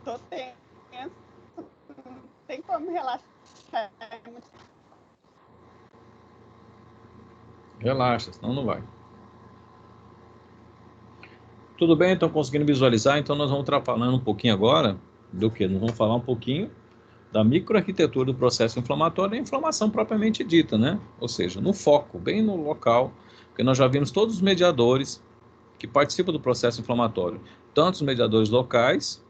tô tenso, não tem como relaxar. Relaxa, senão não vai. Tudo bem? Estão conseguindo visualizar? Então nós vamos estar falando um pouquinho agora do que? Nós vamos falar um pouquinho da microarquitetura do processo inflamatório e a inflamação propriamente dita, né? Ou seja, no foco, bem no local, porque nós já vimos todos os mediadores que participam do processo inflamatório, tanto os mediadores locais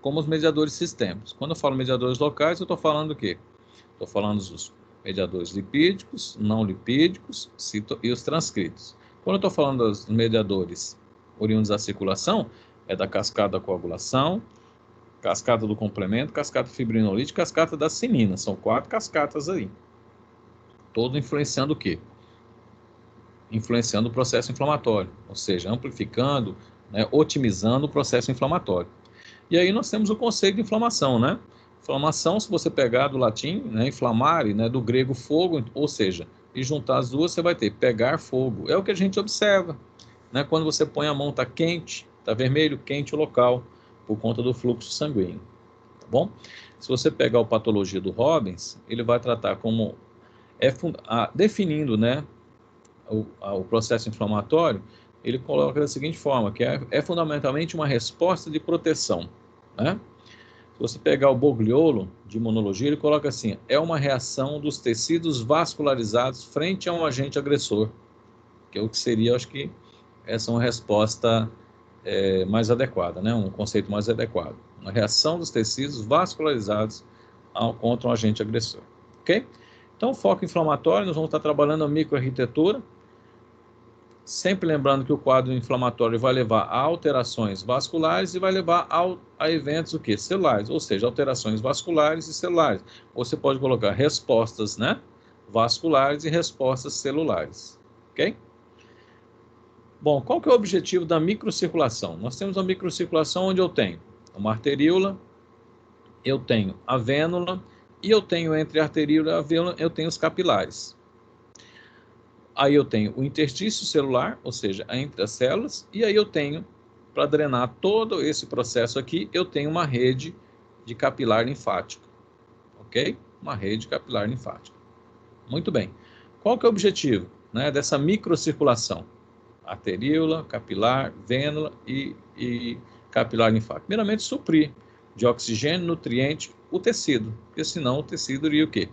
como os mediadores sistêmicos. Quando eu falo mediadores locais, eu estou falando do quê? Estou falando dos mediadores lipídicos, não lipídicos e os transcritos. Quando eu estou falando dos mediadores oriundos da circulação, é da cascata da coagulação, cascata do complemento, cascata fibrinolítica, cascata da cinina. São 4 cascatas aí. Todo influenciando o quê? Influenciando o processo inflamatório, ou seja, amplificando, né, otimizando o processo inflamatório. E aí nós temos o conceito de inflamação, né? Inflamação, se você pegar do latim, né, inflamare, né, do grego fogo, ou seja, e juntar as duas, você vai ter pegar fogo. É o que a gente observa, né? Quando você põe a mão, está quente, está vermelho, quente o local, por conta do fluxo sanguíneo, tá bom? Se você pegar o Patologia do Robbins, ele vai tratar como, definindo, né, o processo inflamatório, ele coloca da seguinte forma, que é fundamentalmente uma resposta de proteção, né? Se você pegar o Bogliolo, de imunologia, ele coloca assim, é uma reação dos tecidos vascularizados frente a um agente agressor, que é o que seria, acho que, essa é uma resposta mais adequada, né? Um conceito mais adequado. Uma reação dos tecidos vascularizados contra um agente agressor, ok? Então, foco inflamatório, nós vamos estar trabalhando a microarquitetura, sempre lembrando que o quadro inflamatório vai levar a alterações vasculares e vai levar a eventos o quê? Celulares, ou seja, alterações vasculares e celulares. Você pode colocar respostas, né, vasculares e respostas celulares, ok? Bom, qual que é o objetivo da microcirculação? Nós temos a microcirculação onde eu tenho uma arteríola, eu tenho a vênula e eu tenho entre a arteríola e a vênula, eu tenho os capilares. Aí eu tenho o interstício celular, ou seja, entre as células, e aí eu tenho, para drenar todo esse processo aqui, eu tenho uma rede de capilar linfático, ok? Uma rede capilar linfática. Muito bem. Qual que é o objetivo, né, dessa microcirculação? Arteríola, capilar, vênula e capilar linfático. Primeiramente, suprir de oxigênio, nutriente, o tecido, porque senão o tecido iria o quê?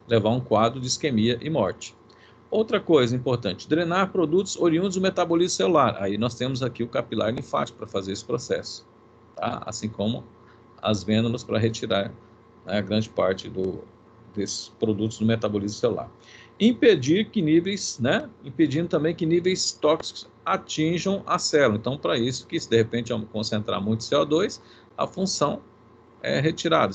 Levar um quadro de isquemia e morte. Outra coisa importante, drenar produtos oriundos do metabolismo celular. Aí nós temos aqui o capilar linfático para fazer esse processo, tá? Assim como as vênulas para retirar, né, grande parte desses produtos do metabolismo celular. Impedir que níveis, né? Impedindo também que níveis tóxicos atinjam a célula. Então, para isso, que se de repente vamos concentrar muito CO2, a função é retirada.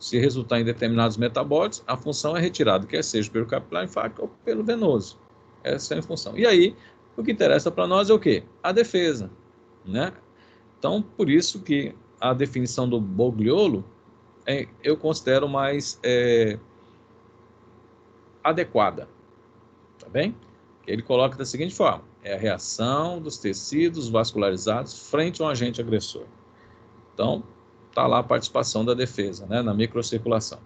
Se resultar em determinados metabólitos, a função é retirada, quer seja pelo capilar linfático ou pelo venoso. Essa é a função. E aí, o que interessa para nós é o quê? A defesa, né? Então, por isso que a definição do Bogliolo eu considero mais adequada, tá bem? Ele coloca da seguinte forma, é a reação dos tecidos vascularizados frente a um agente agressor. Então, está lá a participação da defesa, né, na microcirculação.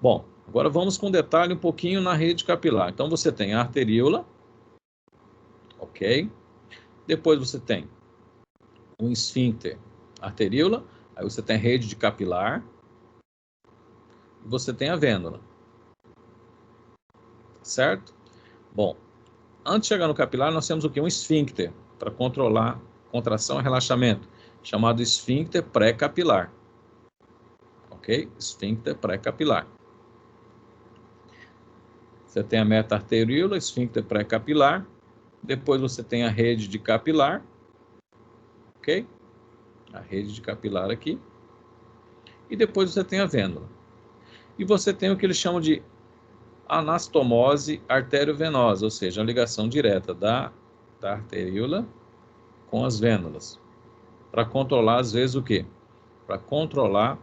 Bom, agora vamos com detalhe um pouquinho na rede capilar. Então, você tem a arteríola, ok? Depois você tem um esfíncter arteríola, aí você tem a rede de capilar, e você tem a vênula, certo? Bom, antes de chegar no capilar, nós temos o quê? Um esfíncter, para controlar contração e relaxamento, chamado esfíncter pré-capilar, ok? Esfíncter pré-capilar. Você tem a meta-arteríola, esfíncter pré-capilar. Depois você tem a rede de capilar, ok? A rede de capilar aqui. E depois você tem a vênula. E você tem o que eles chamam de anastomose arteriovenosa, ou seja, a ligação direta da arteríola com as vênulas. Para controlar, às vezes, o quê? Para controlar,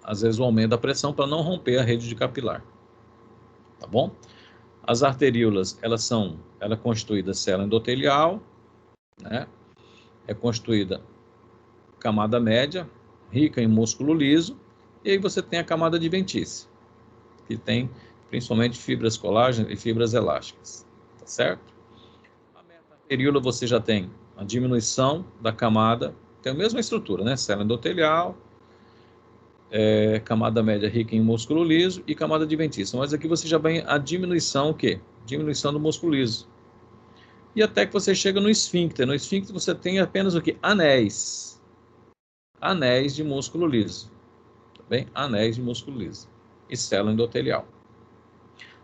às vezes, o aumento da pressão, para não romper a rede de capilar. Tá bom? As arteríolas, ela é constituída célula endotelial, né? É constituída camada média, rica em músculo liso, e aí você tem a camada adventícia, que tem principalmente fibras colágeno e fibras elásticas, tá certo? A meta-arteríola você já tem a diminuição da camada, tem a mesma estrutura, né? Célula endotelial, camada média rica em músculo liso e camada adventícia, mas aqui você já vem a diminuição, o quê? Diminuição do músculo liso. E até que você chega no esfíncter. No esfíncter você tem apenas o quê? Anéis. Anéis de músculo liso. Tá bem? Anéis de músculo liso. E célula endotelial.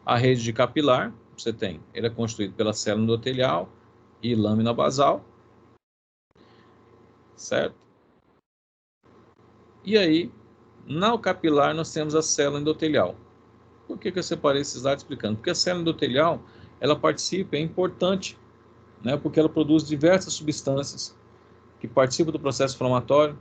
A rede de capilar, você tem, ele é constituído pela célula endotelial e lâmina basal. Certo? E aí, na capilar, nós temos a célula endotelial. Por que eu separei esses dados explicando? Porque a célula endotelial, ela participa, é importante, né? Porque ela produz diversas substâncias que participam do processo inflamatório,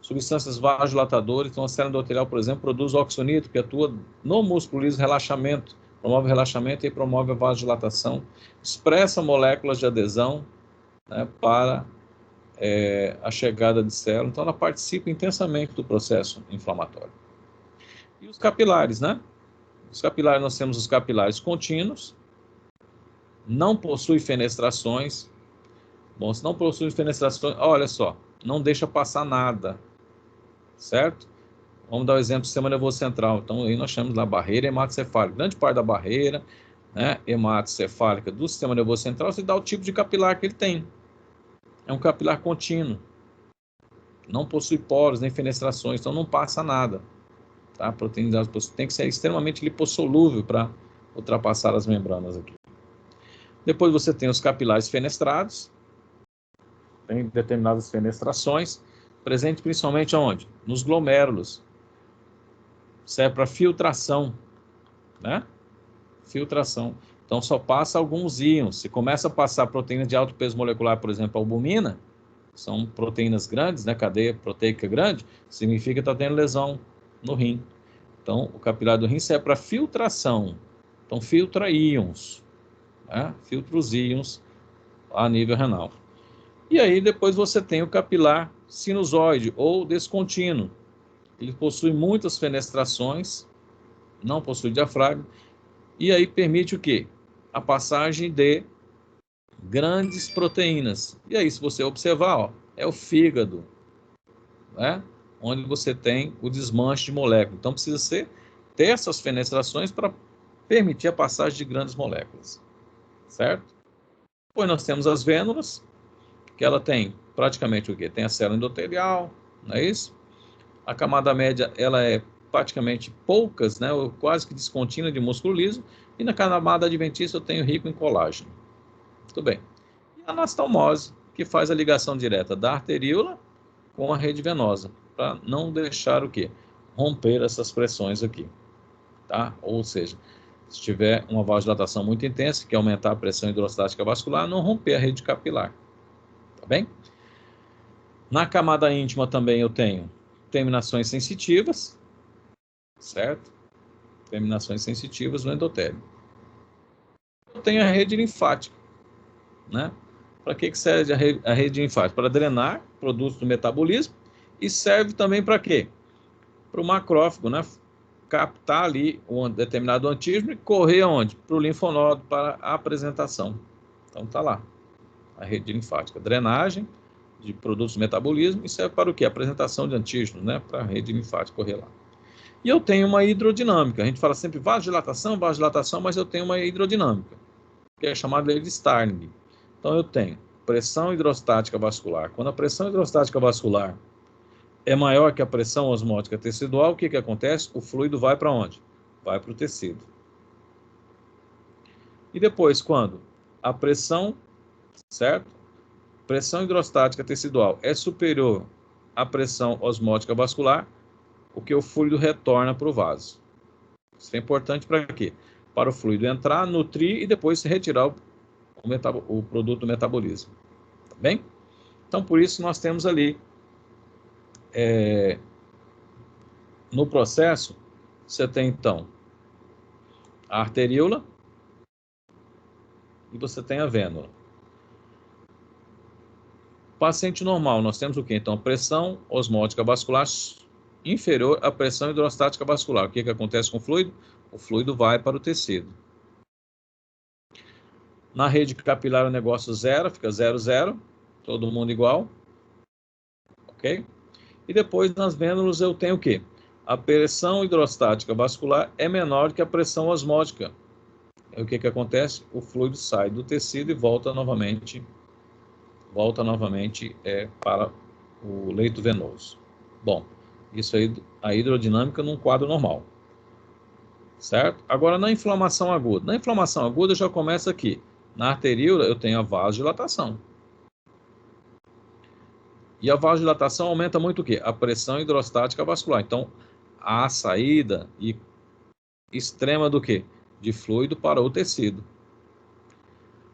substâncias vasodilatadoras. Então, a célula endotelial, por exemplo, produz óxido nítrico, que atua no músculo liso, relaxamento, promove relaxamento e promove a vasodilatação, expressa moléculas de adesão, né, para a chegada de célula. Então, ela participa intensamente do processo inflamatório. E os capilares, né? Os capilares, nós temos os capilares contínuos, não possui fenestrações. Bom, se não possui fenestrações, olha só, não deixa passar nada, certo? Vamos dar o exemplo do sistema nervoso central. Então, aí nós chamamos da barreira hematocefálica. Grande parte da barreira, né, hematocefálica do sistema nervoso central, se dá o tipo de capilar que ele tem. É um capilar contínuo. Não possui poros, nem fenestrações, então não passa nada. Tá? Proteína tem que ser extremamente lipossolúvel para ultrapassar as membranas aqui. Depois você tem os capilares fenestrados, tem determinadas fenestrações, presente principalmente onde? Nos glomérulos. Serve para filtração, né? Filtração. Então só passa alguns íons. Se começa a passar proteínas de alto peso molecular, por exemplo, a albumina, são proteínas grandes, né? Cadeia proteica grande, significa que está tendo lesão no rim. Então, o capilar do rim serve para filtração. Então, filtra íons, né? Filtra os íons a nível renal. E aí, depois você tem o capilar sinusoide ou descontínuo. Ele possui muitas fenestrações, não possui diafragma, e aí permite o quê? A passagem de grandes proteínas. E aí, se você observar, ó, é o fígado, né? Onde você tem o desmanche de moléculas. Então, precisa ter essas fenestrações para permitir a passagem de grandes moléculas, certo? Depois nós temos as vênulas, que ela tem praticamente o quê? Tem a célula endotelial, não é isso? A camada média, ela é praticamente poucas, né, ou quase que descontínua de músculo liso, e na camada adventícia eu tenho rico em colágeno. Muito bem. E a anastomose, que faz a ligação direta da arteríola com a rede venosa, para não deixar o quê? Romper essas pressões aqui, tá? Ou seja, se tiver uma vasodilatação muito intensa, que aumentar a pressão hidrostática vascular, não romper a rede capilar, tá bem? Na camada íntima também eu tenho terminações sensitivas, certo? Terminações sensitivas no endotélio. Eu tenho a rede linfática, né? Para que serve a rede linfática? Para drenar produtos do metabolismo e serve também para quê? Para o macrófago, né? Captar ali um determinado antígeno e correr aonde? Para o linfonodo, para a apresentação. Então tá lá, a rede linfática. Drenagem de produtos do metabolismo e serve para o quê? Apresentação de antígenos, né? Para a rede linfática correr lá. E eu tenho uma hidrodinâmica. A gente fala sempre vasodilatação, mas eu tenho uma hidrodinâmica, que é chamada de Starling. Então eu tenho pressão hidrostática vascular. Quando a pressão hidrostática vascular é maior que a pressão osmótica tecidual, o que acontece? O fluido vai para onde? Vai para o tecido. E depois, quando a pressão, certo? Pressão hidrostática tecidual é superior à pressão osmótica vascular, o que o fluido retorna para o vaso. Isso é importante para quê? Para o fluido entrar, nutrir e depois retirar o produto do metabolismo. Tá bem? Então, por isso, nós temos ali, no processo, você tem, então, a arteríola e você tem a vênula. Paciente normal, nós temos o quê? Então, pressão osmótica vascular inferior à pressão hidrostática vascular. O que acontece com o fluido? O fluido vai para o tecido. Na rede capilar o negócio zero, fica 0, 0, todo mundo igual, ok? E depois nas vênulas eu tenho o quê? A pressão hidrostática vascular é menor que a pressão osmótica. E o que acontece? O fluido sai do tecido e volta novamente para o leito venoso. Bom, isso aí, a hidrodinâmica num quadro normal. Certo? Agora, na inflamação aguda. Na inflamação aguda já começa aqui. Na arteríola eu tenho a vasodilatação. E a vasodilatação aumenta muito o quê? A pressão hidrostática vascular. Então, a saída extrema do quê? De fluido para o tecido.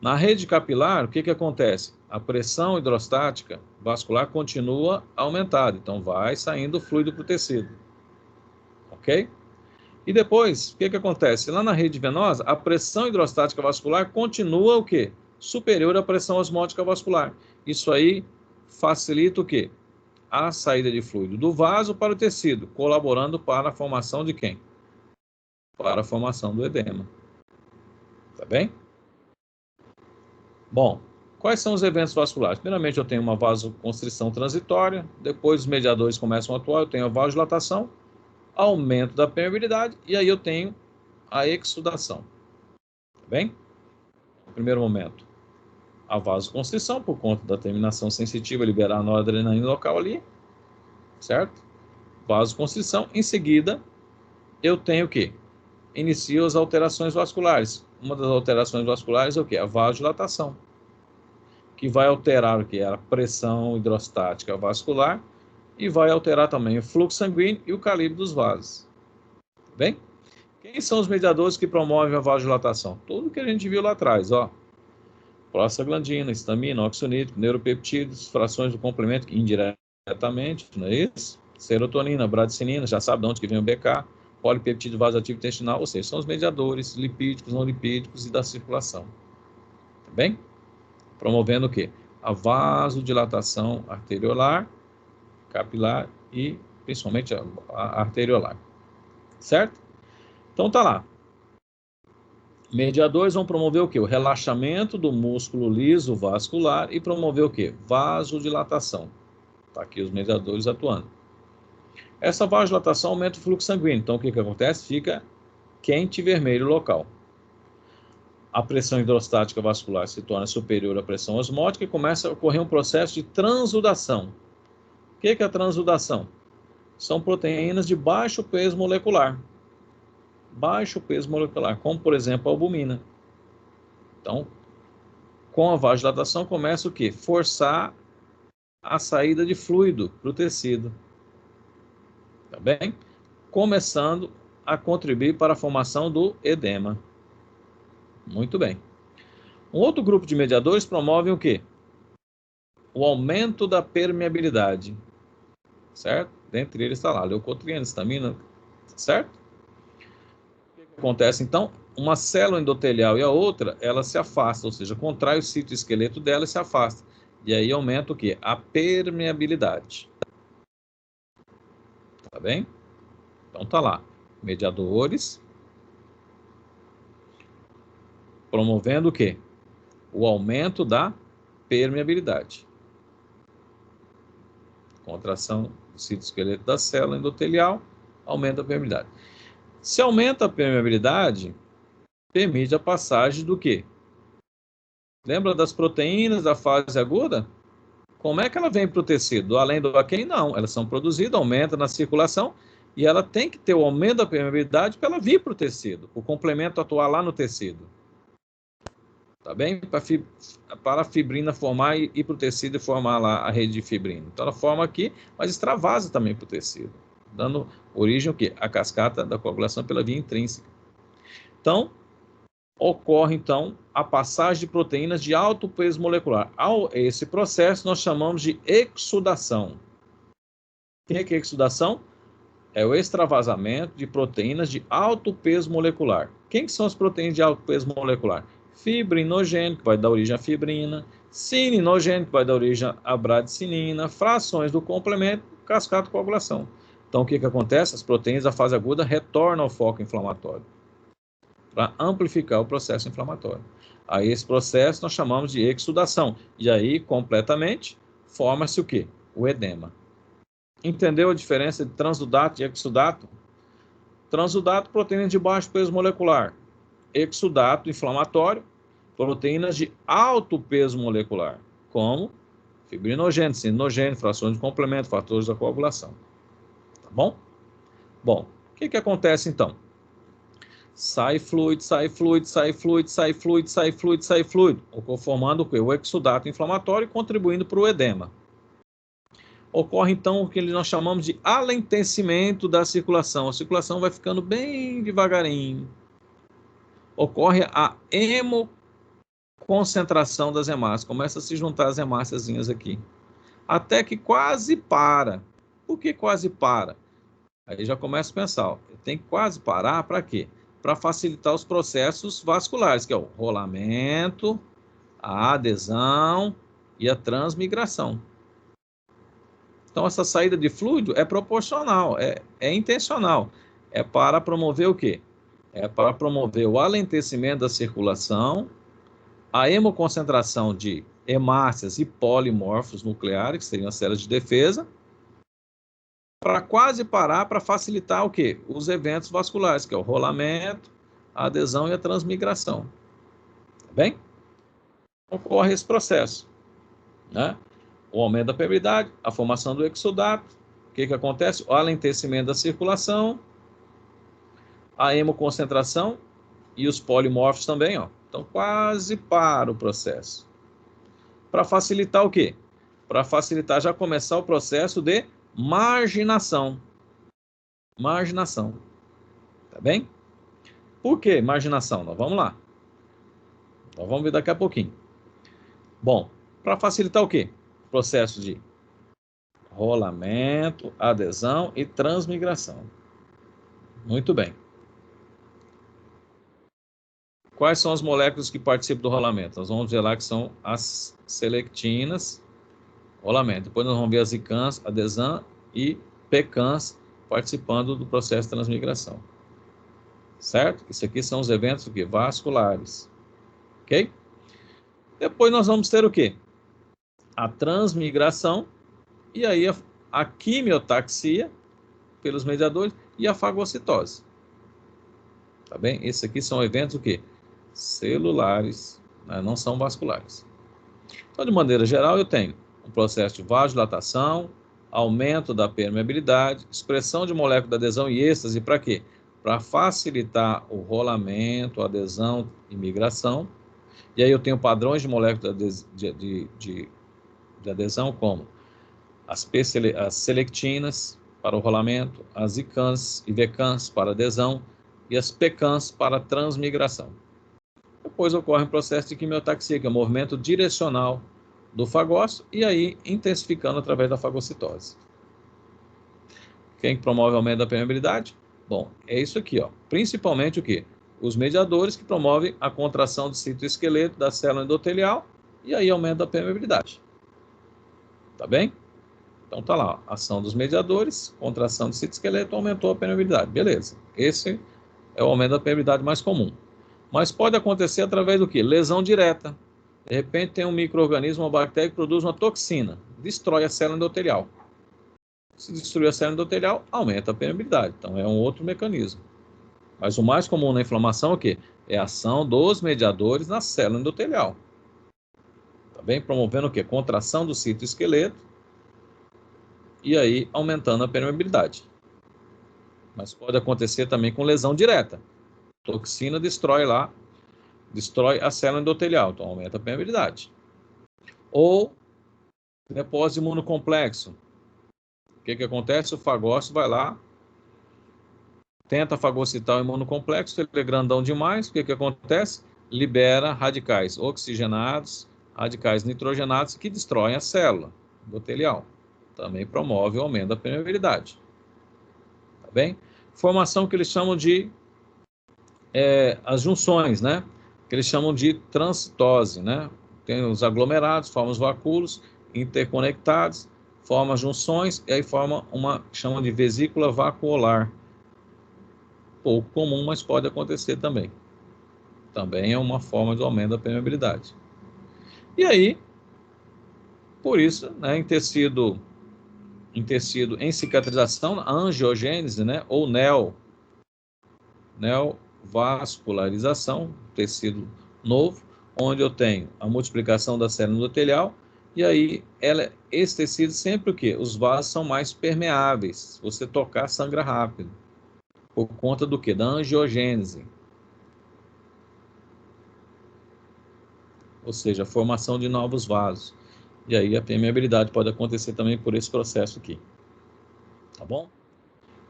Na rede capilar, o que acontece? A pressão hidrostática vascular continua aumentada. Então, vai saindo fluido para o tecido. Ok? E depois, o que acontece? Lá na rede venosa, a pressão hidrostática vascular continua o quê? Superior à pressão osmótica vascular. Isso aí facilita o quê? A saída de fluido do vaso para o tecido, colaborando para a formação de quem? Para a formação do edema. Tá bem? Bom, quais são os eventos vasculares? Primeiramente, eu tenho uma vasoconstrição transitória, depois os mediadores começam a atuar, eu tenho a vasodilatação, aumento da permeabilidade, e aí eu tenho a exsudação. Tá bem? No primeiro momento, a vasoconstrição, por conta da terminação sensitiva, liberar a noradrenalina local ali, certo? Vasoconstrição. Em seguida, eu tenho o quê? Inicio as alterações vasculares. Uma das alterações vasculares é o quê? A vasodilatação, que vai alterar o quê? A pressão hidrostática vascular e vai alterar também o fluxo sanguíneo e o calibre dos vasos. Bem? Quem são os mediadores que promovem a vasodilatação? Tudo que a gente viu lá atrás, ó. Prostaglandina, histamina, óxido nítrico, neuropeptídeos, frações do complemento, indiretamente, não é isso? Serotonina, bradicinina, já sabe de onde que vem o BK, polipeptídeo vasoativo intestinal, ou seja, são os mediadores lipídicos, não lipídicos e da circulação. Tá bem? Promovendo o quê? A vasodilatação arteriolar, capilar e principalmente a arteriolar. Certo? Então tá lá. Mediadores vão promover o quê? O relaxamento do músculo liso vascular e promover o quê? Vasodilatação. Tá aqui os mediadores atuando. Essa vasodilatação aumenta o fluxo sanguíneo. Então o que acontece? Fica quente vermelho local. A pressão hidrostática vascular se torna superior à pressão osmótica e começa a ocorrer um processo de transudação. O que é a transudação? São proteínas de baixo peso molecular. Baixo peso molecular, como por exemplo a albumina. Então, com a vasodilatação começa o quê? Forçar a saída de fluido para o tecido. Tá bem? Começando a contribuir para a formação do edema. Muito bem. Um outro grupo de mediadores promove o quê? O aumento da permeabilidade. Certo? Dentre eles está lá, leucotriena, histamina, certo? O que acontece então? Uma célula endotelial e a outra, ela se afasta, ou seja, contrai o citoesqueleto dela e se afasta. E aí aumenta o quê? A permeabilidade. Tá bem? Então tá lá. Mediadores promovendo o quê? O aumento da permeabilidade. Contração do citoesqueleto da célula endotelial aumenta a permeabilidade. Se aumenta a permeabilidade, permite a passagem do quê? Lembra das proteínas da fase aguda? Como é que ela vem para o tecido? Além do aquém, não. Elas são produzidas, aumenta na circulação e ela tem que ter o aumento da permeabilidade para ela vir para o tecido, o complemento atuar lá no tecido. Tá bem? Para a fibrina formar e ir para o tecido e formar lá a rede de fibrina. Então ela forma aqui, mas extravasa também para o tecido, dando origem ao quê? A cascata da coagulação pela via intrínseca. Então, ocorre então a passagem de proteínas de alto peso molecular. Esse processo nós chamamos de exsudação. O que é exsudação? É o extravasamento de proteínas de alto peso molecular. Quem que são as proteínas de alto peso molecular? Fibrinogênio, que vai dar origem à fibrina, Cininogênico, vai dar origem à bradicinina, frações do complemento, cascata coagulação. Então, o que acontece? As proteínas da fase aguda retornam ao foco inflamatório para amplificar o processo inflamatório. Aí, esse processo nós chamamos de exsudação. E aí, completamente, forma-se o quê? O edema. Entendeu a diferença de transudato e exsudato? Transudato, proteína de baixo peso molecular. Exudato, inflamatório, proteínas de alto peso molecular, como fibrinogênio, cininogênio, frações de complemento, fatores da coagulação. Tá bom? Bom, o que acontece então? Sai fluido, sai fluido, sai fluido, sai fluido, sai fluido, sai fluido, formando o quê? O exudato inflamatório, contribuindo para o edema. Ocorre então o que nós chamamos de alentecimento da circulação. A circulação vai ficando bem devagarinho. Ocorre a hemoconcentração das hemácias. Começa a se juntar as hemáciazinhas aqui. Até que quase para. Por que quase para? Aí já começa a pensar, ó, tem que quase parar para quê? Para facilitar os processos vasculares, que é o rolamento, a adesão e a transmigração. Então, essa saída de fluido é proporcional, é intencional. É para promover o quê? É para promover o alentecimento da circulação, a hemoconcentração de hemácias e polimorfos nucleares, que seriam as células de defesa, para quase parar, para facilitar o quê? Os eventos vasculares, que é o rolamento, a adesão e a transmigração. Tá bem? Ocorre esse processo, né? O aumento da permeabilidade, a formação do exudato. O que acontece? O alentecimento da circulação, a hemoconcentração e os polimorfos também, ó. Então, quase para o processo. Para facilitar o quê? Para facilitar já começar o processo de marginação. Marginação. Tá bem? Por que marginação? Nós vamos lá. Nós vamos ver daqui a pouquinho. Bom, para facilitar o quê? O processo de rolamento, adesão e transmigração. Muito bem. Quais são as moléculas que participam do rolamento? Nós vamos ver lá que são as selectinas, rolamento. Depois nós vamos ver as ICANS, adesão e PECANS participando do processo de transmigração. Certo? Isso aqui são os eventos o quê? Vasculares. Ok? Depois nós vamos ter o quê? A transmigração e aí a quimiotaxia pelos mediadores e a fagocitose. Tá bem? Esses aqui são eventos o quê? Celulares, né? Não são vasculares. Então, de maneira geral, eu tenho um processo de vasodilatação, aumento da permeabilidade, expressão de molécula de adesão e êxtase, para quê? Para facilitar o rolamento, adesão e migração. E aí eu tenho padrões de moléculas de adesão, como as selectinas para o rolamento, as ICANS e VCANS para adesão e as PECANS para transmigração. Depois ocorre um processo de quimiotaxia, que é o movimento direcional do fagócito, e aí intensificando através da fagocitose. Quem promove o aumento da permeabilidade? Bom, é isso aqui, ó. Principalmente o quê? Os mediadores que promovem a contração do citoesqueleto da célula endotelial, e aí aumento da permeabilidade. Tá bem? Então tá lá, ó, ação dos mediadores, contração do citoesqueleto, aumentou a permeabilidade. Beleza. Esse é o aumento da permeabilidade mais comum. Mas pode acontecer através do quê? Lesão direta. De repente tem um micro-organismo, uma bactéria que produz uma toxina, destrói a célula endotelial. Se destruir a célula endotelial, aumenta a permeabilidade. Então é um outro mecanismo. Mas o mais comum na inflamação é o quê? É a ação dos mediadores na célula endotelial. Tá bem? Promovendo o quê? Contração do citoesqueleto e aí aumentando a permeabilidade. Mas pode acontecer também com lesão direta. Toxina destrói a célula endotelial, então aumenta a permeabilidade. Ou depósito imunocomplexo. O que acontece? O fagócito vai lá, tenta fagocitar o imunocomplexo, ele é grandão demais, o que acontece? Libera radicais oxigenados, radicais nitrogenados, que destroem a célula endotelial. Também promove o aumento da permeabilidade. Tá bem? Formação que eles chamam de as junções, né? Que eles chamam de transitose, né? tem os aglomerados, forma os vacúolos interconectados, forma junções, e aí forma uma que chama de vesícula vacuolar. Pouco comum, mas pode acontecer também. Também é uma forma de aumento da permeabilidade. E aí, por isso, né, em tecido em cicatrização, a angiogênese, né, ou neovascularização, tecido novo, onde eu tenho a multiplicação da célula endotelial, e aí esse tecido sempre o quê? Os vasos são mais permeáveis. Se você tocar, sangra rápido. Por conta do quê? Da angiogênese. Ou seja, a formação de novos vasos. E aí a permeabilidade pode acontecer também por esse processo aqui. Tá bom?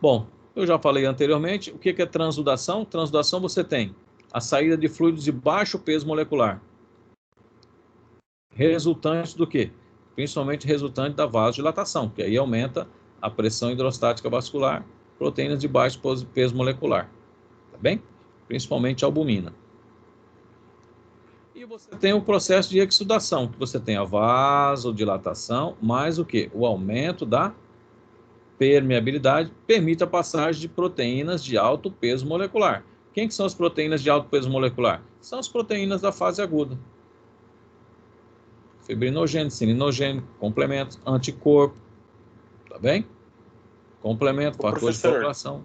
Bom, eu já falei anteriormente, o que é transudação? Transudação você tem a saída de fluidos de baixo peso molecular. Resultante do quê? Principalmente resultante da vasodilatação, que aí aumenta a pressão hidrostática vascular, proteínas de baixo peso molecular. Tá bem? Principalmente a albumina. E você tem o processo de exudação, que você tem a vasodilatação, mais o quê? O aumento da permeabilidade, permite a passagem de proteínas de alto peso molecular. Quem que são as proteínas de alto peso molecular? São as proteínas da fase aguda. Fibrinogênio, sininogênio, complementos, anticorpo, tá bem? Complemento, fator de coagulação.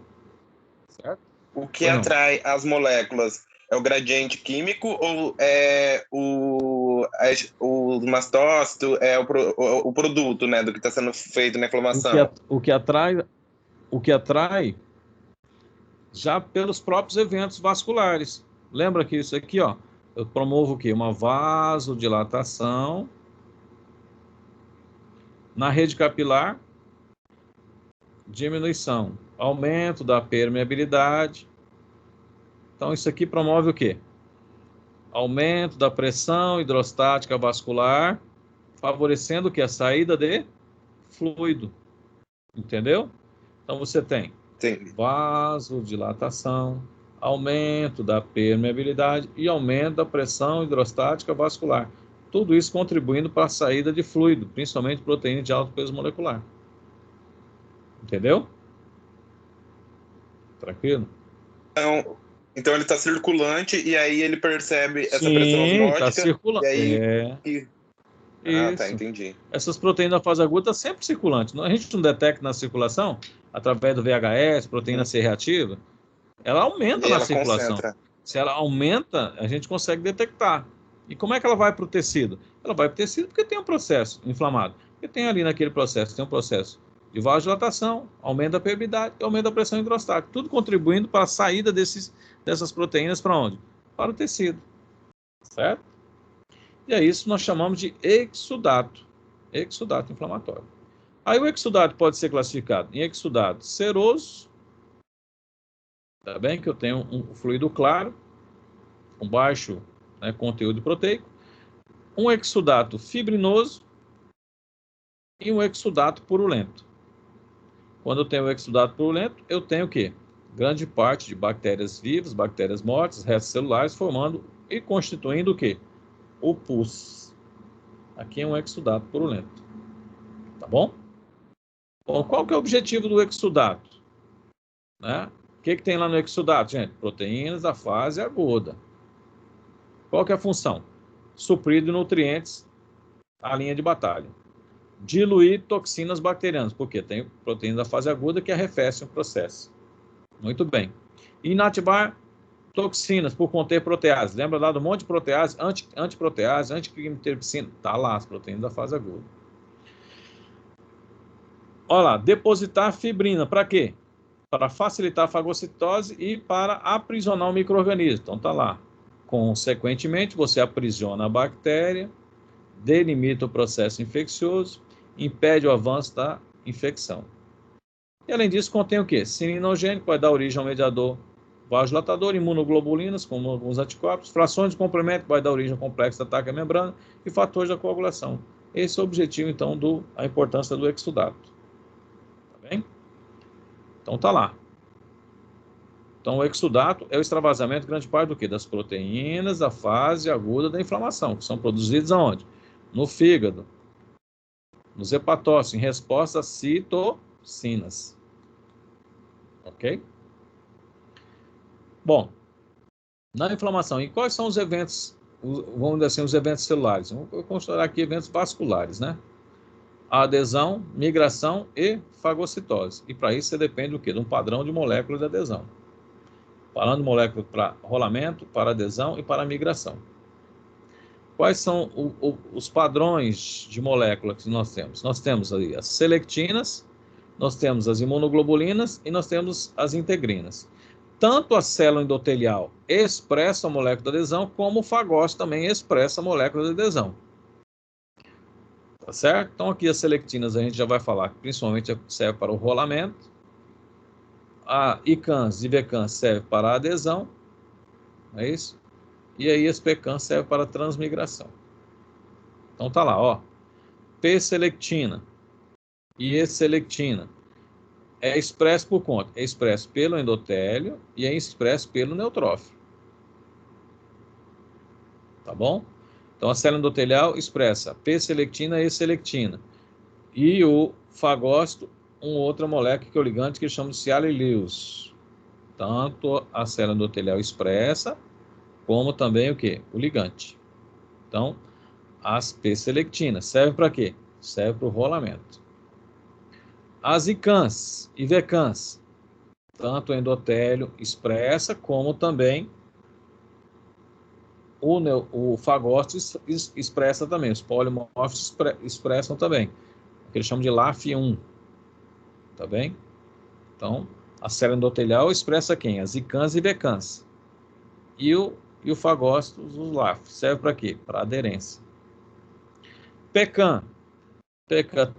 Certo? O que atrai as moléculas é o gradiente químico ou é o mastócito, é o produto, né, do que está sendo feito na inflamação? O que atrai já pelos próprios eventos vasculares. Lembra que isso aqui, ó, eu promovo o quê? Uma vasodilatação na rede capilar, diminuição, aumento da permeabilidade. Então, isso aqui promove o quê? Aumento da pressão hidrostática vascular, favorecendo o quê? A saída de fluido. Entendeu? Então, você tem vasodilatação, aumento da permeabilidade e aumento da pressão hidrostática vascular. Tudo isso contribuindo para a saída de fluido, principalmente proteína de alto peso molecular. Entendeu? Tranquilo? Então ele está circulante e aí ele percebe essa Sim, pressão osmótica. Está circulando. E aí... Ah, tá, entendi. Essas proteínas da fase aguda estão sempre circulantes. A gente não detecta na circulação, através do VHS, proteína C reativa, ela aumenta na circulação. Concentra. Se ela aumenta, a gente consegue detectar. E como é que ela vai para o tecido? Ela vai para o tecido porque tem um processo inflamado. Porque tem ali naquele processo, tem um processo de vasodilatação, aumento da permeabilidade e aumento da pressão hidrostática. Tudo contribuindo para a saída dessas proteínas para onde? Para o tecido. Certo? E é isso que nós chamamos de exudato inflamatório. Aí o exudato pode ser classificado em exudato seroso, tá bem? Que eu tenho um fluido claro, com baixo, né, conteúdo proteico, um exudato fibrinoso e um exudato purulento. Quando eu tenho o exudato purulento, eu tenho o quê? Grande parte de bactérias vivas, bactérias mortas, restos celulares, formando e constituindo o quê? O pus. Aqui é um exudato purulento. Tá bom? Bom, qual que é o objetivo do exudato? Né? O que tem lá no exudato, gente? Proteínas da fase aguda. Qual que é a função? Suprir de nutrientes a linha de batalha. Diluir toxinas bacterianas, porque tem proteínas da fase aguda que arrefecem o processo. Muito bem. Inativar toxinas por conter protease. Lembra lá do monte de protease, antiprotease, anticriptopsina? Tá lá as proteínas da fase aguda. Olha lá, depositar fibrina. Para quê? Para facilitar a fagocitose e para aprisionar o micro-organismo. Então tá lá. Consequentemente, você aprisiona a bactéria, delimita o processo infeccioso, impede o avanço da infecção. E além disso, contém o quê? Sininogênio, que vai dar origem ao mediador vasodilatador, imunoglobulinas, como alguns anticorpos, frações de complemento, que vai dar origem ao complexo de ataque à membrana, e fatores da coagulação. Esse é o objetivo, então, a importância do exudato. Tá bem? Então tá lá. Então, o exudato é o extravasamento grande parte do quê? Das proteínas da fase aguda da inflamação, que são produzidas aonde? No fígado, nos hepatócitos, em resposta às citocinas. Ok? Bom, na inflamação, e quais são os eventos, vamos dizer assim, os eventos celulares? Vou considerar aqui eventos vasculares, né? A adesão, migração e fagocitose. E para isso você depende do quê? De um padrão de moléculas de adesão. Padrão de moléculas para rolamento, para adesão e para migração. Quais são os padrões de moléculas que nós temos? Nós temos ali as selectinas, nós temos as imunoglobulinas e nós temos as integrinas. Tanto a célula endotelial expressa a molécula de adesão, como o fagócito também expressa a molécula de adesão. Tá certo? Então aqui as selectinas a gente já vai falar que principalmente serve para o rolamento. A ICANS e VCANS serve para a adesão, é isso? E aí as PCANS serve para a transmigração. Então tá lá, ó. P-selectina e E-selectina é expresso por conta, é expresso pelo endotélio e é expresso pelo neutrófilo. Tá bom? Então a célula endotelial expressa P-selectina e E-selectina. E o fagócito, uma outra molécula que é o ligante que chama de Cialyl-Lewis. Tanto a célula endotelial expressa, como também o quê? O ligante. Então, as P-selectinas servem para quê? Serve para o rolamento. As ICANS e VCANS, tanto o endotélio expressa, como também o fagócito expressa também. Os polimorfos expressam também, o que eles chamam de LAF1. Tá bem? Então, a célula endotelial expressa quem? As ICANS e VCANS. E o fagócito, os LAF, serve para quê? Para aderência. PECAN.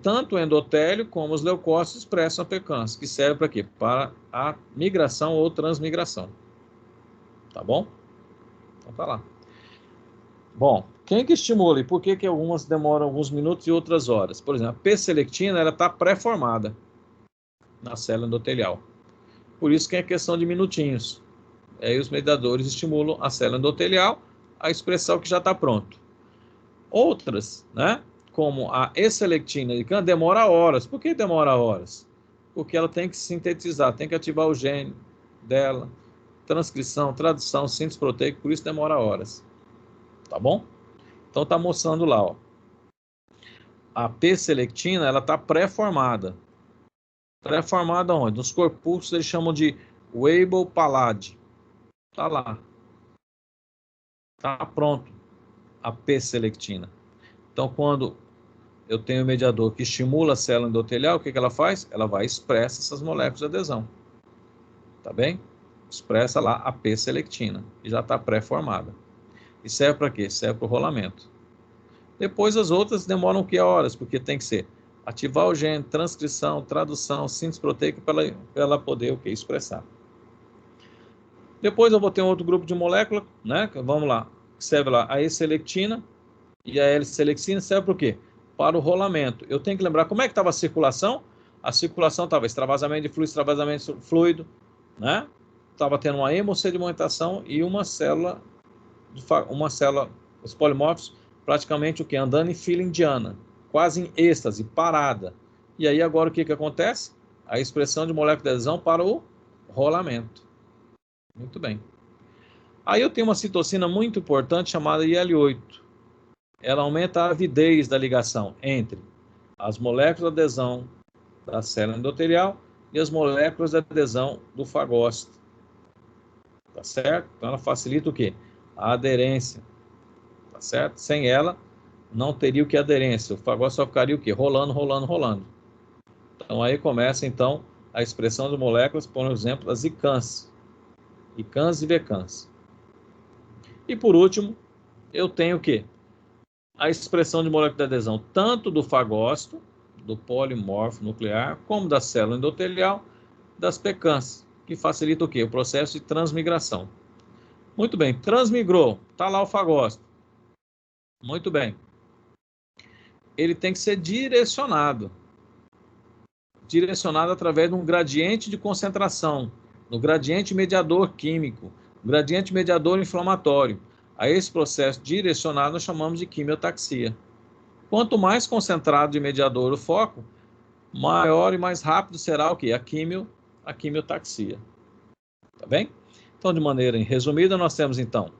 Tanto o endotélio como os leucócitos expressam a PECANS, que serve para quê? Para a migração ou transmigração. Tá bom? Então tá lá. Bom, quem que estimula e por que algumas demoram alguns minutos e outras horas? Por exemplo, a P-selectina, ela está pré-formada na célula endotelial. Por isso que é questão de minutinhos. Aí os mediadores estimulam a célula endotelial a expressar o que já está pronto. Outras, né, como a E-selectina de cana, demora horas. Por que demora horas? Porque ela tem que sintetizar, tem que ativar o gene dela, transcrição, tradução, síntese proteica, por isso demora horas. Tá bom? Então tá mostrando lá, ó. A P-selectina, ela tá pré-formada. Pré-formada onde? Nos corpúsculos eles chamam de Weibel-Palade. Tá lá. Tá pronto a P-selectina. Então, quando eu tenho um mediador que estimula a célula endotelial, o que ela faz? Ela vai expressa essas moléculas de adesão. Tá bem? Expressa lá a P-selectina, que já está pré-formada. E serve para quê? Serve para o rolamento. Depois as outras demoram o que? Horas, porque tem que ser ativar o gene, transcrição, tradução, síntese proteica para ela poder o que? Expressar. Depois eu vou ter um outro grupo de molécula, né? Vamos lá. Serve lá a E-selectina e a L-selectina serve para o quê? Para o rolamento. Eu tenho que lembrar como é que estava a circulação. A circulação estava extravasamento de fluido, né? Estava tendo uma hemossedimentação e uma célula, os polimorfos, praticamente o que? Andando em fila indiana, quase em êxtase, parada. E aí agora o que acontece? A expressão de molécula de adesão para o rolamento. Muito bem. Aí eu tenho uma citocina muito importante chamada IL-8. Ela aumenta a avidez da ligação entre as moléculas de adesão da célula endotelial e as moléculas de adesão do fagócito. Tá certo? Então ela facilita o quê? A aderência. Tá certo? Sem ela, não teria o que aderência. O fagócito só ficaria o quê? Rolando, rolando, rolando. Então aí começa então a expressão de moléculas, por exemplo, as ICANS. ICANS e VCANS. E por último, eu tenho o quê? A expressão de molécula de adesão tanto do fagócito, do polimorfo nuclear, como da célula endotelial, das PECANS, que facilita o quê? O processo de transmigração. Muito bem, transmigrou, está lá o fagócito. Muito bem. Ele tem que ser direcionado. Direcionado através de um gradiente de concentração, no gradiente mediador químico, gradiente mediador inflamatório. A esse processo direcionado nós chamamos de quimiotaxia. Quanto mais concentrado de mediador o foco, maior e mais rápido será o quê? A quimiotaxia. Tá bem? Então, de maneira resumida, nós temos, então,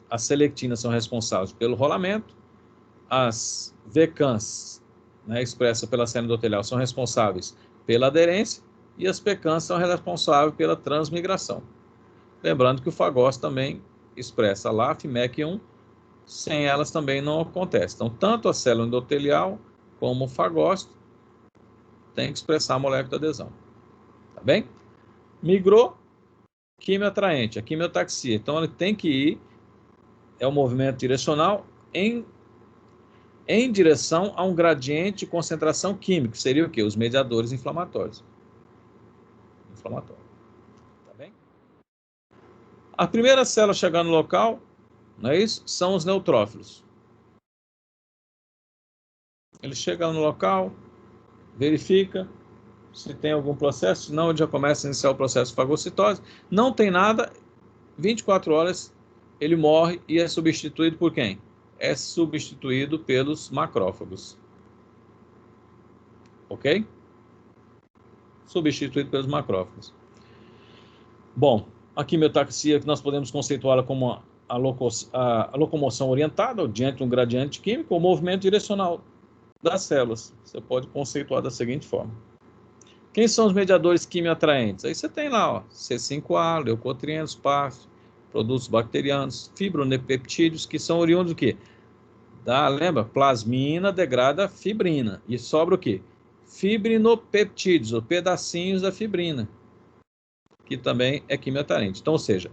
as selectinas são responsáveis pelo rolamento, as VCANs, né, expressas pela célula endotelial, são responsáveis pela aderência, e as PECANs são responsáveis pela transmigração. Lembrando que o fagócito também expressa LAF, MEC1, sem elas também não acontece. Então, tanto a célula endotelial como o fagócito tem que expressar a molécula de adesão. Tá bem? Migrou, quimioatraente, a quimiotaxia. Então, ele tem que ir, é o movimento direcional, em direção a um gradiente de concentração química, que seria o quê? Os mediadores inflamatórios. Tá bem? A primeira célula chegando no local, não é isso? São os neutrófilos. Ele chega no local, verifica se tem algum processo, senão ele já começa a iniciar o processo de fagocitose. Não tem nada, 24 horas ele morre e é substituído por quem? É substituído pelos macrófagos. Ok? Substituído pelos macrófagos. Bom, a quimiotaxia, que nós podemos conceituá-la como a locomoção orientada, diante de um gradiente químico, ou movimento direcional das células. Você pode conceituar da seguinte forma. Quem são os mediadores quimioatraentes? Aí você tem lá, ó, C5A, leucotrienos, PAF, produtos bacterianos, fibronepeptídeos, que são oriundos do quê? Lembra? Plasmina degrada fibrina. E sobra o quê? Fibrinopeptídeos, ou pedacinhos da fibrina, que também é quimioatraente. Então, ou seja,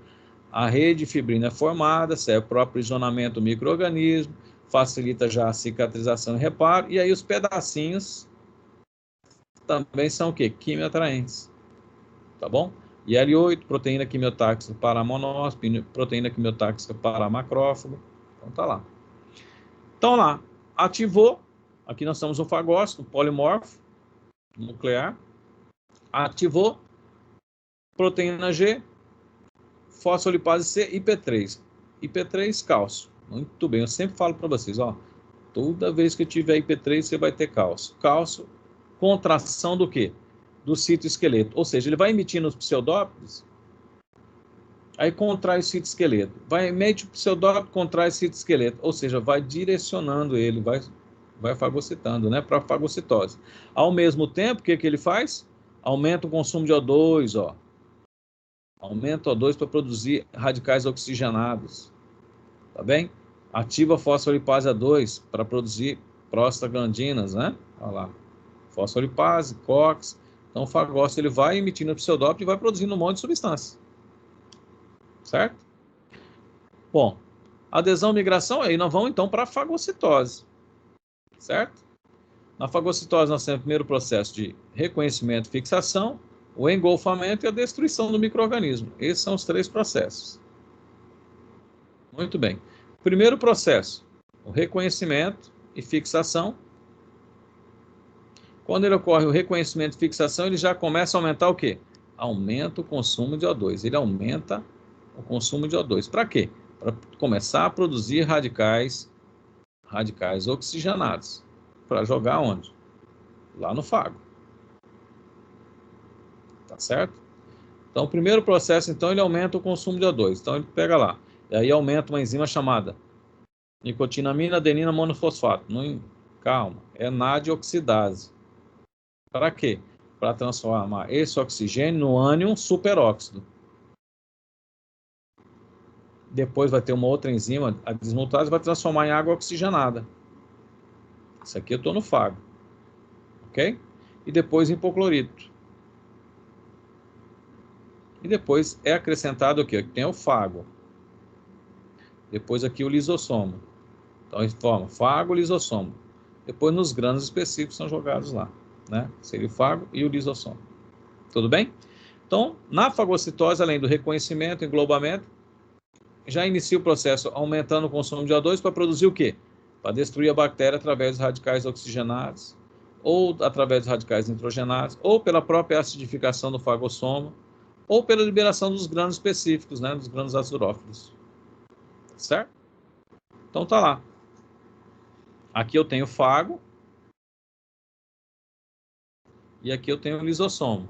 a rede de fibrina é formada, serve para o aprisionamento do micro-organismo, facilita já a cicatrização e reparo, e aí os pedacinhos também são o quê? Quimioatraentes. Tá bom? IL-8, proteína quimiotáxica para monócito, proteína quimiotáxica para macrófago. Então tá lá. Então lá, ativou, aqui nós temos um fagócito, um polimorfo nuclear, ativou, proteína G, fosfolipase C, IP3. IP3, cálcio. Muito bem, eu sempre falo para vocês, ó, toda vez que tiver IP3, você vai ter cálcio. Cálcio, contração do quê? Do citoesqueleto. Ou seja, ele vai emitindo os pseudópodes, aí contrai o citoesqueleto. Vai emite o pseudópodo, contrai o citoesqueleto. Ou seja, vai direcionando ele, vai fagocitando, né, para a fagocitose. Ao mesmo tempo, o que ele faz? Aumenta o consumo de O2, ó. Aumenta o O2 para produzir radicais oxigenados. Tá bem? Ativa a fosfolipase A2 para produzir prostaglandinas, né? Olha lá. Fosfolipase, COX. Então, o fagócito ele vai emitindo o pseudópodo e vai produzindo um monte de substância. Certo? Bom, adesão, migração, aí nós vamos então para a fagocitose. Certo? Na fagocitose nós temos o primeiro processo de reconhecimento e fixação, o engolfamento e a destruição do micro-organismo. Esses são os três processos. Muito bem. Primeiro processo, o reconhecimento e fixação. Quando ele ocorre o reconhecimento e fixação, ele já começa a aumentar o quê? Aumenta o consumo de O2. Ele aumenta o consumo de O2. Para quê? Para começar a produzir radicais oxigenados. Para jogar onde? Lá no fago. Tá certo? Então, o primeiro processo, então, ele aumenta o consumo de O2. Então, ele pega lá. E aí aumenta uma enzima chamada nicotinamina adenina monofosfato. Calma. É NADioxidase. Para quê? Para transformar esse oxigênio no ânion superóxido. Depois vai ter uma outra enzima, a desmutase, vai transformar em água oxigenada. Isso aqui eu estou no fago. Ok? E depois hipoclorito. E depois é acrescentado o quê? Aqui tem o fago. Depois aqui o lisossomo. Então, a gente forma fago, lisossomo. Depois nos grãos específicos são jogados lá, né? Seria o fago e o lisossomo. Tudo bem? Então, na fagocitose, além do reconhecimento, englobamento, já inicia o processo aumentando o consumo de O2 para produzir o quê? Para destruir a bactéria através dos radicais oxigenados, ou através dos radicais nitrogenados, ou pela própria acidificação do fagossoma, ou pela liberação dos grânulos específicos, né, dos grânulos azurófilos. Certo? Então tá lá. Aqui eu tenho fago. E aqui eu tenho o lisossomo.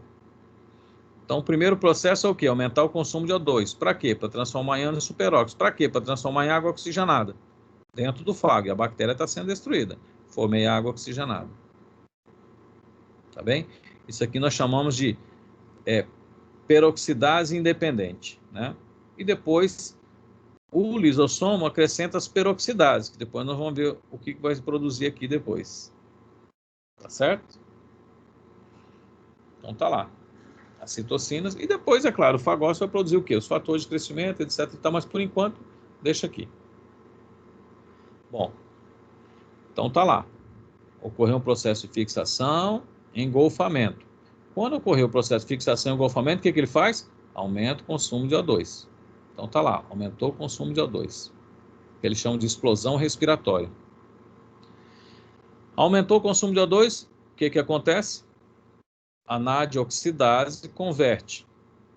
Então o primeiro processo é o quê? Aumentar o consumo de O2. Para quê? Para transformar em ânion superóxido. Para quê? Para transformar em água oxigenada. Dentro do fago. E a bactéria está sendo destruída. Formei água oxigenada. Tá bem? Isso aqui nós chamamos de peroxidase independente, né? E depois o lisossomo acrescenta as peroxidases, que depois nós vamos ver o que vai produzir aqui depois. Tá certo? Então tá lá. As citocinas. E depois, é claro, o fagócito vai produzir o quê? Os fatores de crescimento, etc. Mas por enquanto, deixa aqui. Bom, então tá lá. Ocorreu um processo de fixação, engolfamento. Quando ocorreu o processo de fixação e engolfamento, o que ele faz? Aumenta o consumo de O2. Então tá lá, aumentou o consumo de O2. Que eles chamam de explosão respiratória. Aumentou o consumo de O2, o que acontece? A nadioxidase converte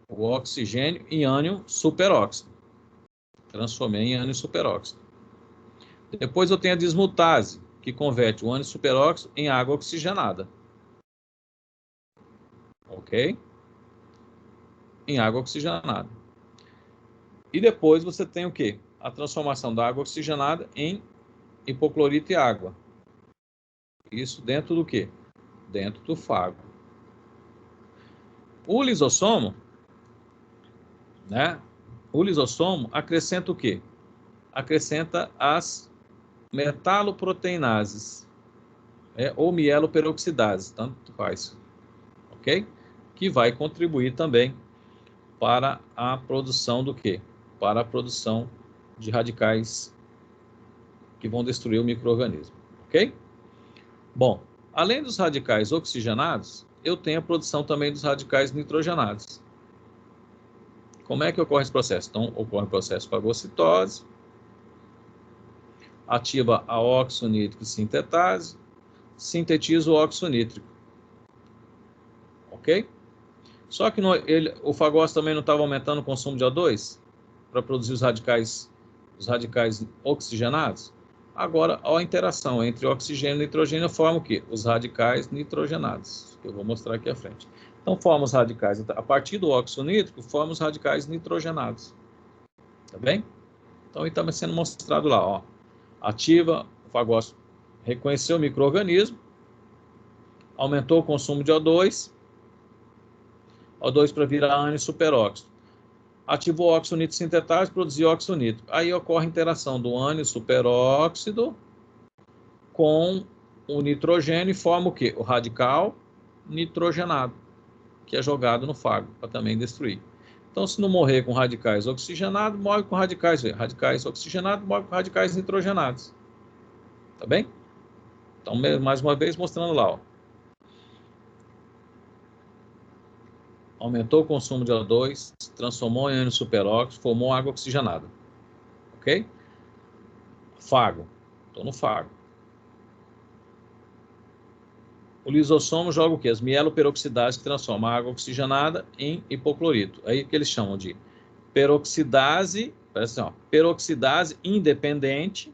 o oxigênio em ânion superóxido. Transformei em ânion superóxido. Depois eu tenho a dismutase, que converte o ânion superóxido em água oxigenada. Ok? Em água oxigenada. E depois você tem o quê? A transformação da água oxigenada em hipoclorito e água. Isso dentro do quê? Dentro do fago. O lisossomo, né? O lisossomo acrescenta o quê? Acrescenta as metaloproteinases, ou mieloperoxidases, tanto faz, ok? Que vai contribuir também para a produção do quê? Para a produção de radicais que vão destruir o micro-organismo, ok? Bom, além dos radicais oxigenados, eu tenho a produção também dos radicais nitrogenados. Como é que ocorre esse processo? Então, ocorre o processo de fagocitose, ativa a óxido nítrico sintetase, sintetiza o óxido nítrico. Ok? Só que o fagócito também não estava aumentando o consumo de O2 para produzir os radicais oxigenados? Agora, a interação entre oxigênio e nitrogênio forma o quê? Os radicais nitrogenados, que eu vou mostrar aqui à frente. Então, forma os radicais, a partir do óxido nítrico, forma os radicais nitrogenados. Tá bem? Então, ele está sendo mostrado lá, ó. Ativa, o fagócito reconheceu o micro-organismo, aumentou o consumo de O2 para virar ânion superóxido. Ativou o óxido nítrico sintetase, produziu óxido nítrico. Aí ocorre a interação do ânion superóxido com o nitrogênio e forma o quê? O radical nitrogenado, que é jogado no fago para também destruir. Então, se não morrer com radicais oxigenados, morre com radicais oxigenados, morre com radicais nitrogenados. Tá bem? Então, mais uma vez, mostrando lá, ó. Aumentou o consumo de O2, transformou em ânion superóxido, formou água oxigenada. Ok? Fago. Estou no fago. O lisossomo joga o quê? As mieloperoxidases que transformam a água oxigenada em hipoclorito. Aí que eles chamam de peroxidase, parece assim, ó, peroxidase independente,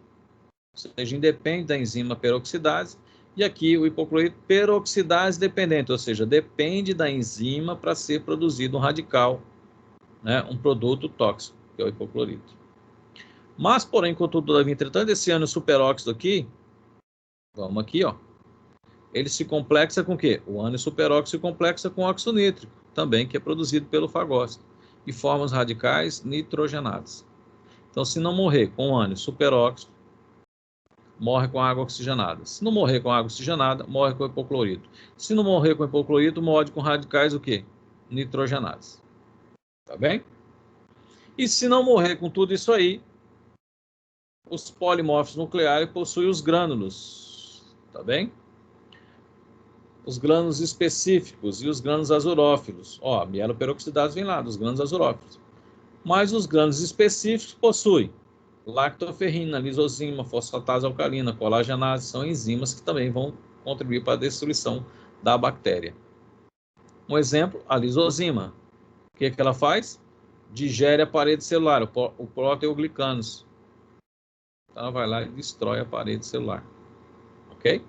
ou seja, independe da enzima peroxidase. E aqui o hipoclorito, peroxidase dependente, ou seja, depende da enzima para ser produzido um radical, né, um produto tóxico, que é o hipoclorito. Mas, porém, contudo, entretanto, esse ânion superóxido aqui, vamos aqui, ó, ele se complexa com o quê? O ânion superóxido se complexa com óxido nítrico, também, que é produzido pelo fagócito, e forma os radicais nitrogenados. Então, se não morrer com o ânion superóxido, morre com água oxigenada. Se não morrer com água oxigenada, morre com hipoclorito. Se não morrer com hipoclorito, morre com radicais o quê? Nitrogenados. Tá bem? E se não morrer com tudo isso aí, os polimorfos nucleares possuem os grânulos. Tá bem? Os grânulos específicos e os grânulos azurófilos. Ó, mieloperoxidados vem lá, dos grânulos azurófilos. Mas os grânulos específicos possuem lactoferrina, lisozima, fosfatase alcalina, colagenase, são enzimas que também vão contribuir para a destruição da bactéria. Um exemplo, a lisozima. O que ela faz? Digere a parede celular, o proteoglicanos. Então, ela vai lá e destrói a parede celular. Ok?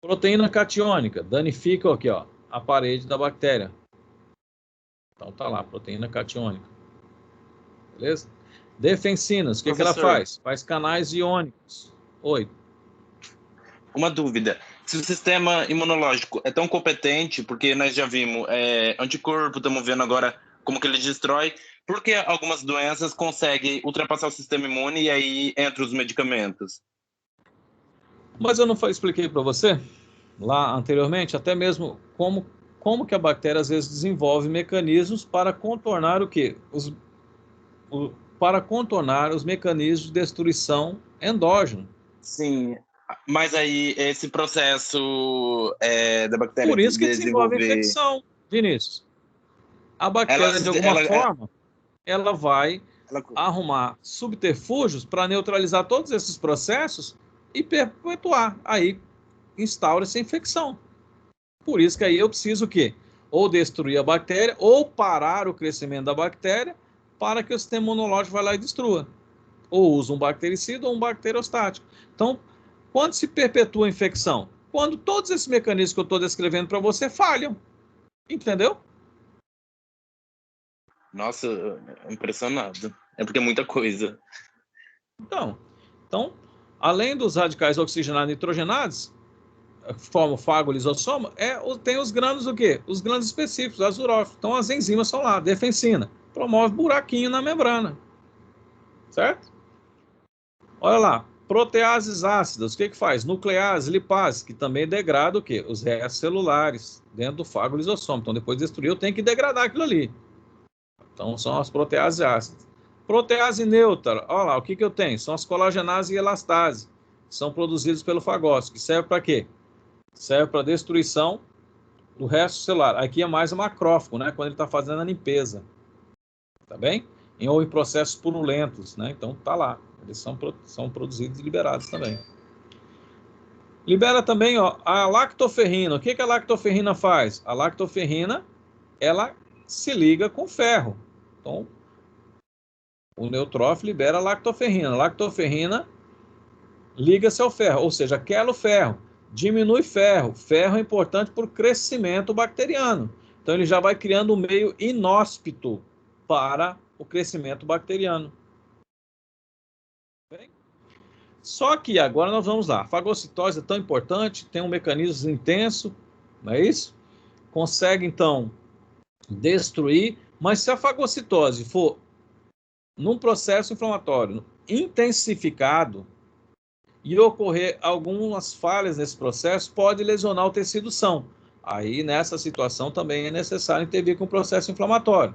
Proteína catiônica, danifica aqui, ó, a parede da bactéria. Então, tá lá, proteína catiônica. Beleza? Defensinas, o que ela faz? Faz canais iônicos. Oi. Uma dúvida. Se o sistema imunológico é tão competente, porque nós já vimos anticorpo, estamos vendo agora como que ele destrói, por que algumas doenças conseguem ultrapassar o sistema imune e aí entra os medicamentos? Mas eu não expliquei para você, lá anteriormente, até mesmo como que a bactéria às vezes desenvolve mecanismos para contornar o quê? Para contornar os mecanismos de destruição endógeno. Sim, mas aí esse processo da bactéria Por isso que desenvolver... desenvolve infecção, Vinícius. A bactéria, de alguma forma, ela vai arrumar subterfúgios para neutralizar todos esses processos e perpetuar. Aí instaura-se a infecção. Por isso que aí eu preciso o quê? Ou destruir a bactéria, ou parar o crescimento da bactéria para que o sistema imunológico vá lá e destrua. Ou usa um bactericida ou um bacteriostático. Então, quando se perpetua a infecção? Quando todos esses mecanismos que eu estou descrevendo para você falham. Entendeu? Nossa, impressionado. É porque é muita coisa. Então, além dos radicais oxigenados e nitrogenados, forma o fago lisossoma, tem os grânulos o quê? Os grânulos específicos, as urófilos. Então, as enzimas são lá, defensina. Promove buraquinho na membrana. Certo? Olha lá, proteases ácidas, o que faz? Nuclease, lipase, que também degrada o quê? Os restos celulares dentro do fago lisossoma. Então, depois de destruir, eu tenho que degradar aquilo ali. Então, são as proteases ácidas. Protease neutra, olha lá, o que eu tenho? São as colagenase e elastase, que são produzidos pelo fagócito, que serve para quê? Serve para destruição do resto celular. Aqui é mais o macrófago, né? Quando ele está fazendo a limpeza. Tá bem? Ou em processos purulentos, né? Então, tá lá. Eles são produzidos e liberados também. Libera também, ó, a lactoferrina. O que a lactoferrina faz? A lactoferrina, ela se liga com ferro. Então, o neutrófilo libera a lactoferrina. A lactoferrina liga-se ao ferro, ou seja, quebra o ferro, diminui ferro. Ferro é importante para o crescimento bacteriano. Então, ele já vai criando um meio inóspito para o crescimento bacteriano. Bem? Só que agora nós vamos lá. A fagocitose é tão importante, tem um mecanismo intenso, não é isso? Consegue, então, destruir, mas se a fagocitose for num processo inflamatório intensificado e ocorrer algumas falhas nesse processo, pode lesionar o tecido são. Aí, nessa situação, também é necessário intervir com o processo inflamatório.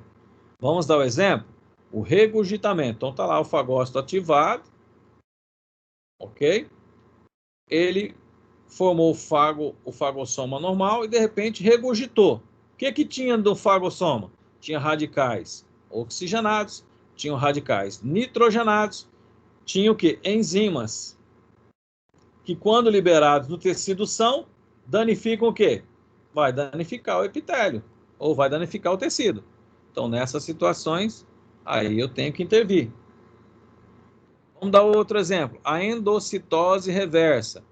Vamos dar o exemplo? O regurgitamento. Então, está lá o fagócito ativado, ok? Ele formou o fagossoma normal e, de repente, regurgitou. O que tinha do fagossoma? Tinha radicais oxigenados, tinham radicais nitrogenados, tinha o quê? Enzimas, que quando liberados no tecido são, danificam o quê? Vai danificar o epitélio, ou vai danificar o tecido. Então, nessas situações, aí eu tenho que intervir. Vamos dar outro exemplo. A endocitose reversa.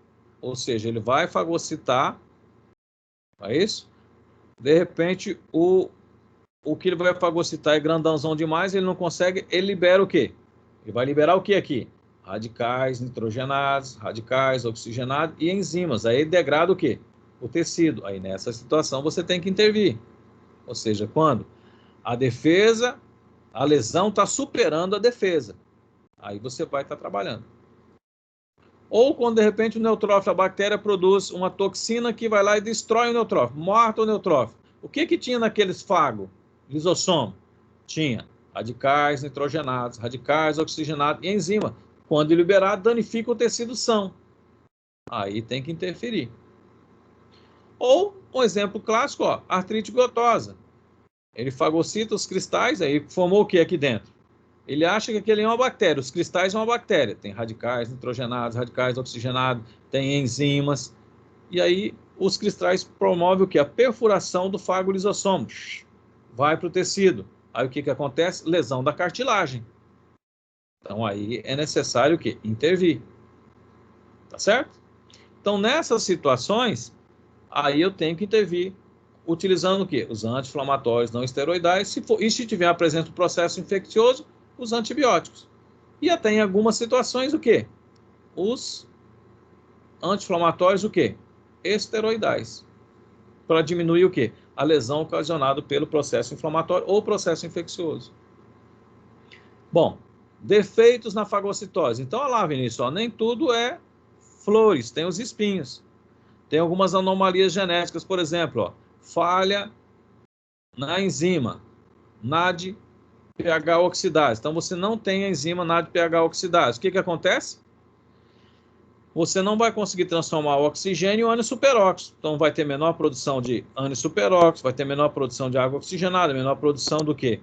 Ou seja, ele vai fagocitar, é isso? De repente, o que ele vai fagocitar é grandãozão demais, ele não consegue, ele libera o quê? Ele vai liberar o que aqui? Radicais nitrogenados, radicais oxigenados e enzimas. Aí ele degrada o quê? O tecido. Aí nessa situação você tem que intervir. Ou seja, quando a defesa, a lesão está superando a defesa. Aí você vai estar trabalhando. Ou quando de repente o neutrófilo, a bactéria produz uma toxina que vai lá e destrói o neutrófilo, mata o neutrófilo. O que tinha naqueles fagos? Lisossoma? Tinha radicais nitrogenados, radicais oxigenados e enzima. Quando liberado, danifica o tecido são. Aí tem que interferir. Ou, um exemplo clássico, ó, artrite gotosa. Ele fagocita os cristais, aí formou o que aqui dentro? Ele acha que aquele é uma bactéria, os cristais são uma bactéria. Tem radicais nitrogenados, radicais oxigenados, tem enzimas. E aí os cristais promovem o que? A perfuração do fago lisossoma. vai para o tecido. Aí o que acontece? Lesão da cartilagem. Então aí é necessário o quê? Intervir. Tá certo? Então nessas situações, aí eu tenho que intervir utilizando o quê? Os anti-inflamatórios não esteroidais, e se tiver a presença do processo infeccioso, os antibióticos. E até em algumas situações o quê? Os anti-inflamatórios o quê? Esteroidais. Para diminuir o quê? A lesão ocasionada pelo processo inflamatório ou processo infeccioso. Bom, defeitos na fagocitose. Então, olha lá, Vinícius, ó, nem tudo é flores, tem os espinhos. Tem algumas anomalias genéticas, por exemplo, ó, falha na enzima NAD-PH oxidase. Então, você não tem a enzima NAD-PH oxidase. O que acontece? Você não vai conseguir transformar o oxigênio em ânion superóxido. Então, vai ter menor produção de ânion superóxido, vai ter menor produção de água oxigenada, menor produção do quê?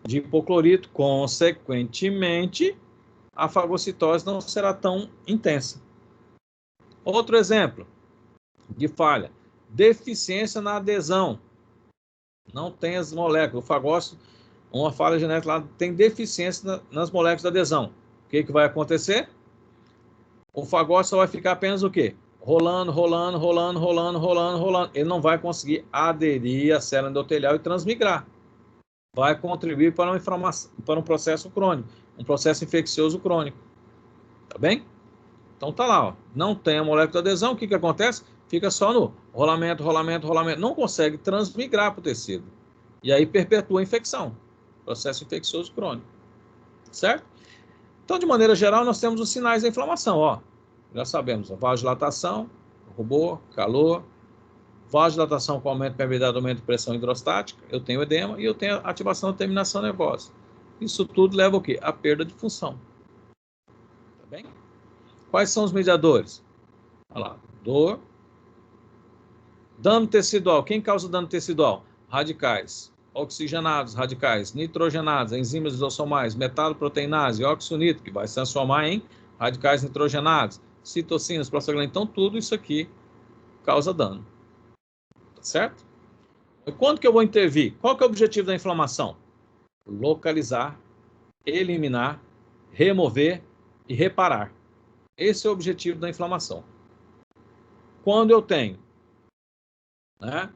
De hipoclorito. Consequentemente, a fagocitose não será tão intensa. Outro exemplo de falha. Deficiência na adesão. Não tem as moléculas. O fagócito, uma falha genética lá, tem deficiência nas moléculas de adesão. O que vai acontecer? O fagócito só vai ficar apenas o quê? Rolando. Ele não vai conseguir aderir à célula endotelial e transmigrar. Vai contribuir para uma inflamação, para um processo crônico, um processo infeccioso crônico. Tá bem? Então tá lá, ó. Não tem a molécula de adesão, o que acontece? Fica só no rolamento. Não consegue transmigrar para o tecido. E aí perpetua a infecção. Processo infeccioso crônico. Certo? Então, de maneira geral, nós temos os sinais da inflamação, ó. Já sabemos, ó, vasodilatação, rubor, calor, vasodilatação com aumento de permeabilidade, aumento de pressão hidrostática, eu tenho edema e eu tenho ativação da terminação nervosa. Isso tudo leva o quê? A perda de função. Tá bem? Quais são os mediadores? Olha lá, dor, dano tecidual. Quem causa dano tecidual? Radicais oxigenados, radicais nitrogenados, enzimas lisossomais, metaloproteinase, óxido nítrico, que vai se transformar em radicais nitrogenados, citocinas, prostaglandinas. Então, tudo isso aqui causa dano. Tá certo? E quando que eu vou intervir? Qual que é o objetivo da inflamação? Localizar, eliminar, remover e reparar. Esse é o objetivo da inflamação. Quando eu tenho, né?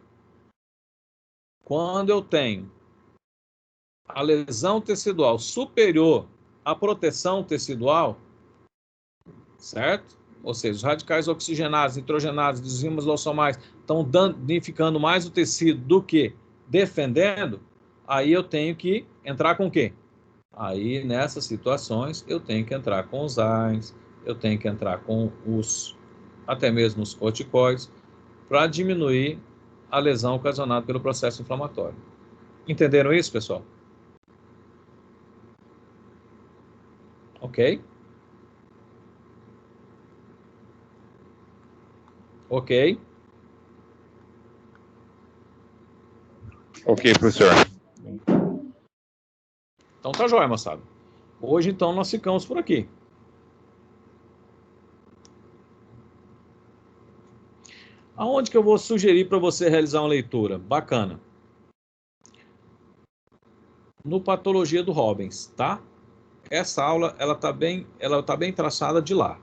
Quando eu tenho a lesão tecidual superior à proteção tecidual, certo? Ou seja, os radicais oxigenados, nitrogenados, enzimas lisossomais estão danificando mais o tecido do que defendendo, aí eu tenho que entrar com o quê? Aí, nessas situações, eu tenho que entrar com os AINES, eu tenho que entrar com até mesmo os corticoides, para diminuir a lesão ocasionada pelo processo inflamatório. Entenderam isso, pessoal? Ok? Ok? Ok, professor. Então tá jóia, moçada. Hoje, então, nós ficamos por aqui. Aonde que eu vou sugerir para você realizar uma leitura? Bacana. No Patologia do Robbins, tá? Essa aula, ela tá bem traçada de lá.